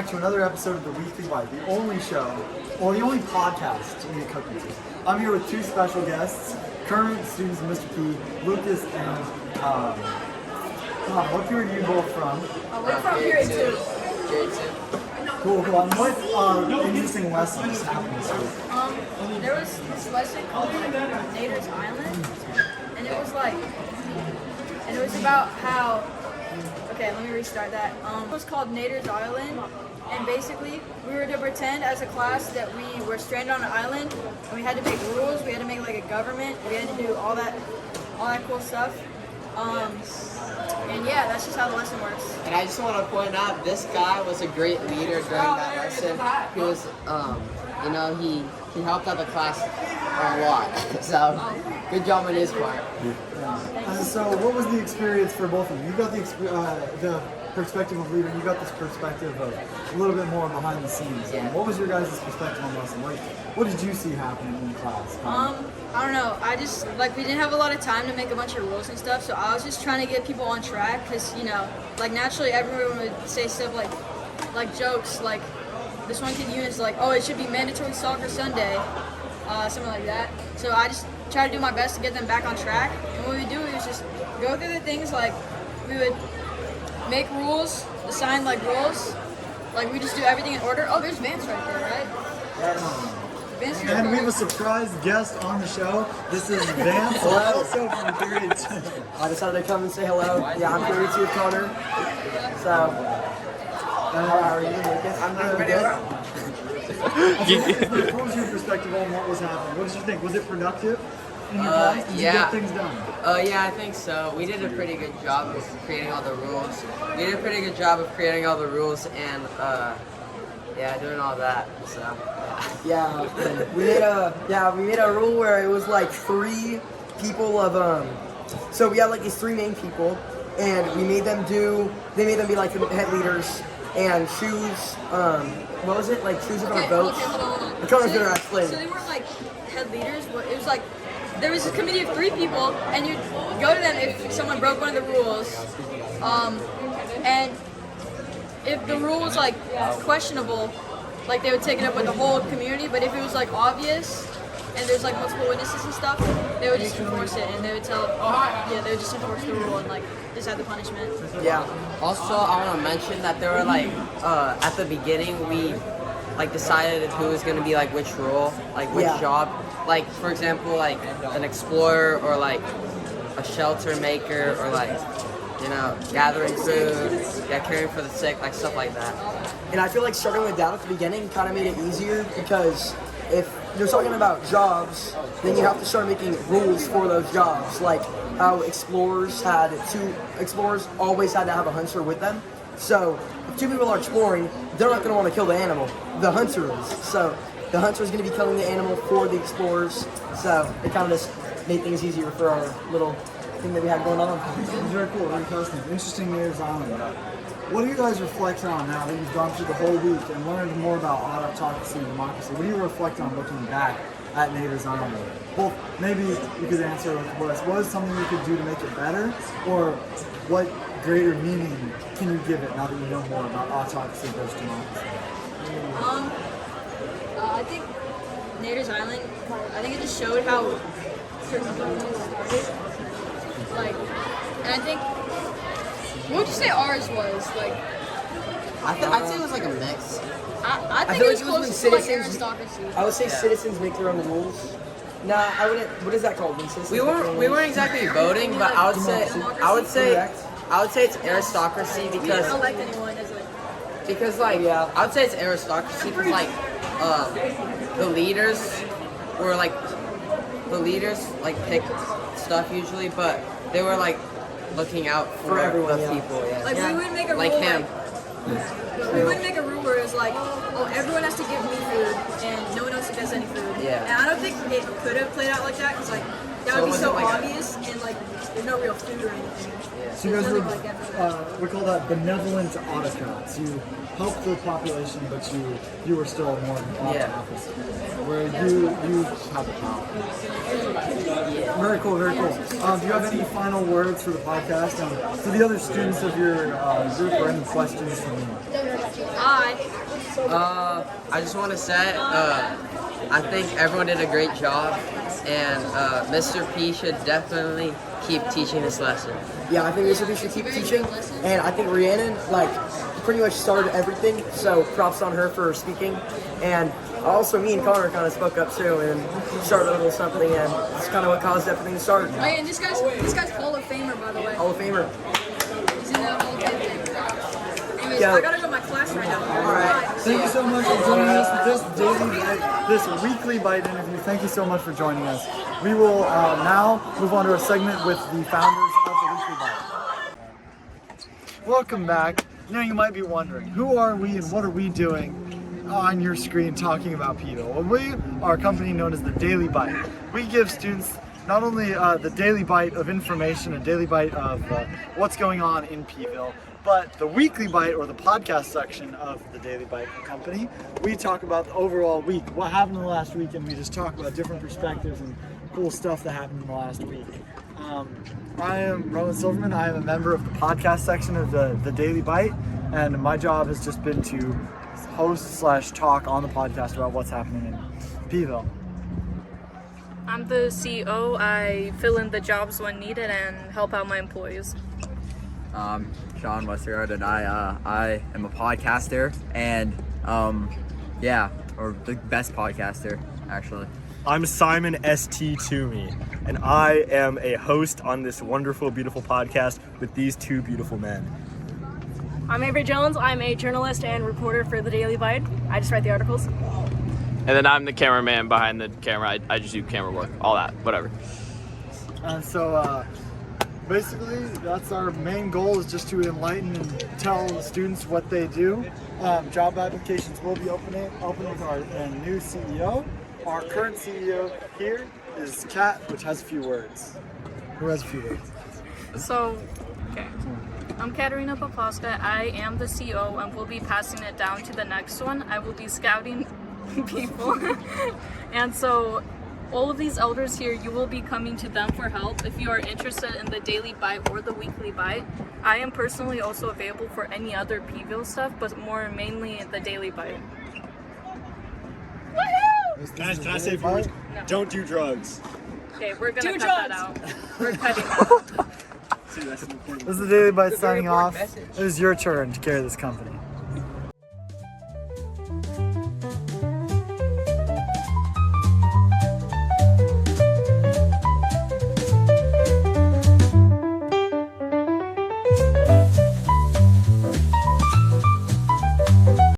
back to another episode of The Weekly Bite, the only show, or the only podcast to eat cookies. I'm here with two special guests, current students of Mr. P, Lucas and, what period are you both from? We're from period 2. Cool. And what interesting lessons happened this week? There was this lesson called Nader's Island, and it was about how, okay, let me restart that. It was called Nader's Island, and basically we were to pretend as a class that we were stranded on an island, and we had to make rules, we had to make like a government, we had to do all that cool stuff. And yeah, that's just how the lesson works. And I just want to point out, this guy was a great leader during that lesson. He was, he helped out the class a lot. So, good job on his part. So what was the experience for both of you? You got the perspective of leader, you got this perspective of a little bit more behind the scenes. Yeah. And what was your guys' perspective on the lesson? What did you see happening in class? I don't know. I just, we didn't have a lot of time to make a bunch of rules and stuff, so I was just trying to get people on track, because, naturally everyone would say stuff like jokes, like this one kid Eunice, like, oh, it should be mandatory soccer Sunday, something like that. So I just try to do my best to get them back on track, and what we do is just go through the things, like, we would make rules, assign, rules, we just do everything in order. Oh, there's Vance right there, right? Vance, And we have a surprise guest on the show. This is Vance, also from period 2. I decided to come and say hello. Yeah, I'm period 2 with Connor. So, how are you, Lucas? I'm doing good. What was your perspective on what was happening? What did you think? Was it productive in your class? Did you get things done? Yeah, I think so. We did a pretty good job of creating all the rules. Doing all that. So, we made a rule where it was like 3 people of so we had like these 3 main people, and they made them be like the head leaders and choose what was it, like choose our votes. Hold on. The Connor's gonna explain. So they weren't head leaders, but it was there was a committee of 3 people, and you'd go to them if someone broke one of the rules, and if the rule was questionable, they would take it up with the whole community. But if it was obvious and there's multiple witnesses and stuff, they would just enforce it, and they would they would just enforce the rule and just have the punishment. Yeah. also, I want to mention that there were at the beginning we decided who was going to be which role, which job. For example, an explorer, or a shelter maker, or gathering food, caring for the sick, stuff like that. And I feel like starting with that at the beginning kind of made it easier, because if you're talking about jobs, then you have to start making rules for those jobs. Like how explorers always had to have a hunter with them. So if 2 people are exploring, they're not going to want to kill the animal. The hunter is. So the hunter is going to be killing the animal for the explorers. So it kind of just made things easier for our little thing that we had going on. It's very cool, very fascinating. Interesting Nader's Island. What do you guys reflect on now that you've gone through the whole week and learned more about autocracy and democracy? What do you reflect on looking back at Nader's Island? Well, maybe you could answer what is something you could do to make it better, or what greater meaning can you give it now that you know more about autocracy versus democracy? I think Nader's Island, it just showed how certain governments started. And I think, what would you say ours was? I'd say it was a mix. I think feel it was like it was when close to citizens- aristocracy. I would say citizens make their own rules. Nah, I wouldn't. What is that called? When citizens We make their own weren't rules? exactly voting, but I would say it's aristocracy, We didn't because elect anyone as I would say it's aristocracy because the leaders pick stuff usually, but they were looking out for everyone, the yeah. people. Yeah. we wouldn't make a rule him. we wouldn't make a rule where it was oh, everyone has to give me food and no one else gets any food. Yeah. And I don't think it could have played out like that, because that would be so obvious, and There's no real food or anything. So you guys were, we call that benevolent autocrats. You helped the population, but you were still more of an office, where you have the power. Very cool, very cool. Do you have any final words for the podcast and for the other students of your group, or any questions for me? I just want to say, I think everyone did a great job, and Mr. P should definitely keep teaching this lesson. Yeah, I think Mr. B should keep teaching, and I think Rhiannon, like, pretty much started everything, so props on her for speaking. And also, me and Connor kind of spoke up too and started a little something, and it's kind of what caused everything to start. Wait, and this guy's Hall of Famer, by the way. Hall of Famer. He's in the Hall of Fame. Anyways, Yeah. I gotta go to my class right now. Alright. Thank you so much for joining us for this weekly Bite interview. Thank you so much for joining us. We will now move on to a segment with the founders of the Weekly Bite. Welcome back. Now you might be wondering, who are we and what are we doing on your screen talking about Pville? Well, we are a company known as the Daily Bite. We give students not only the daily bite of information, a daily bite of what's going on in Pville, but the weekly bite, or the podcast section of the Daily Bite company. We talk about the overall week, what happened in the last week, and we just talk about different perspectives and cool stuff that happened in the last week. I am Rowan Silverman. I am a member of the podcast section of the Daily Bite, and my job has just been to host/talk on the podcast about what's happening in Pville. I'm the CEO. I fill in the jobs when needed and help out my employees. Sean Westergaard, and I am a podcaster, and or the best podcaster actually. I'm Simon S.T. Toomey, and I am a host on this wonderful, beautiful podcast with these two beautiful men. I'm Avery Jones. I'm a journalist and reporter for the Daily Bite. I just write the articles. And then I'm the cameraman behind the camera. I just do camera work, all that, whatever. Basically, that's our main goal, is just to enlighten and tell the students what they do. Job applications will be opening with our new CEO. Our current CEO here is Kat, which has a few words. Who has a few words? So, okay. I'm Katerina Poposka. I am the CEO and will be passing it down to the next one. I will be scouting people. And so, all of these elders here, you will be coming to them for help if you are interested in the Daily Bite or the Weekly Bite. I am personally also available for any other Pville stuff, but more mainly the Daily Bite. Guys, can I say first? No. Don't do drugs. Okay, we're gonna Do cut that drugs. out. We're cutting that out. See, that's important. This is the Daily Bite It's a very signing important off. message. It is your turn to carry this company.